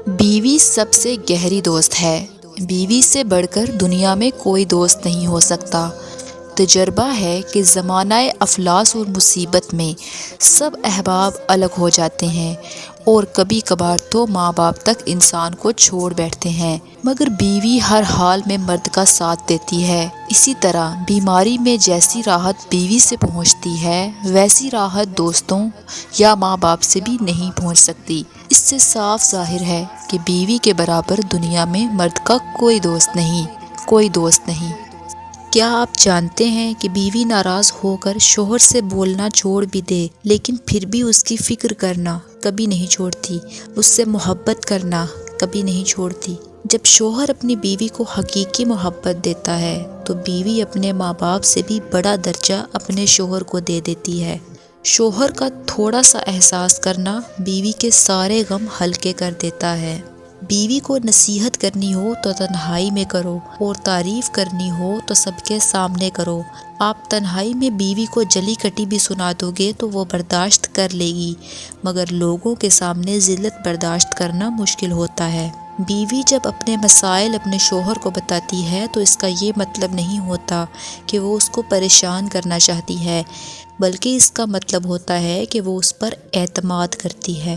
بیوی سب سے گہری دوست ہے۔ بیوی سے بڑھ کر دنیا میں کوئی دوست نہیں ہو سکتا۔ تجربہ ہے کہ زمانہ افلاس اور مصیبت میں سب احباب الگ ہو جاتے ہیں، اور کبھی کبھار تو ماں باپ تک انسان کو چھوڑ بیٹھتے ہیں، مگر بیوی ہر حال میں مرد کا ساتھ دیتی ہے۔ اسی طرح بیماری میں جیسی راحت بیوی سے پہنچتی ہے، ویسی راحت دوستوں یا ماں باپ سے بھی نہیں پہنچ سکتی۔ اس سے صاف ظاہر ہے کہ بیوی کے برابر دنیا میں مرد کا کوئی دوست نہیں۔ کیا آپ جانتے ہیں کہ بیوی ناراض ہو کر شوہر سے بولنا چھوڑ بھی دے، لیکن پھر بھی اس کی فکر کرنا کبھی نہیں چھوڑتی، اس سے محبت کرنا کبھی نہیں چھوڑتی۔ جب شوہر اپنی بیوی کو حقیقی محبت دیتا ہے تو بیوی اپنے ماں باپ سے بھی بڑا درجہ اپنے شوہر کو دے دیتی ہے۔ شوہر کا تھوڑا سا احساس کرنا بیوی کے سارے غم ہلکے کر دیتا ہے۔ بیوی کو نصیحت کرنی ہو تو تنہائی میں کرو، اور تعریف کرنی ہو تو سب کے سامنے کرو۔ آپ تنہائی میں بیوی کو جلی کٹی بھی سنا دو گے تو وہ برداشت کر لے گی، مگر لوگوں کے سامنے ذلت برداشت کرنا مشکل ہوتا ہے۔ بیوی جب اپنے مسائل اپنے شوہر کو بتاتی ہے تو اس کا یہ مطلب نہیں ہوتا کہ وہ اس کو پریشان کرنا چاہتی ہے، بلکہ اس کا مطلب ہوتا ہے کہ وہ اس پر اعتماد کرتی ہے۔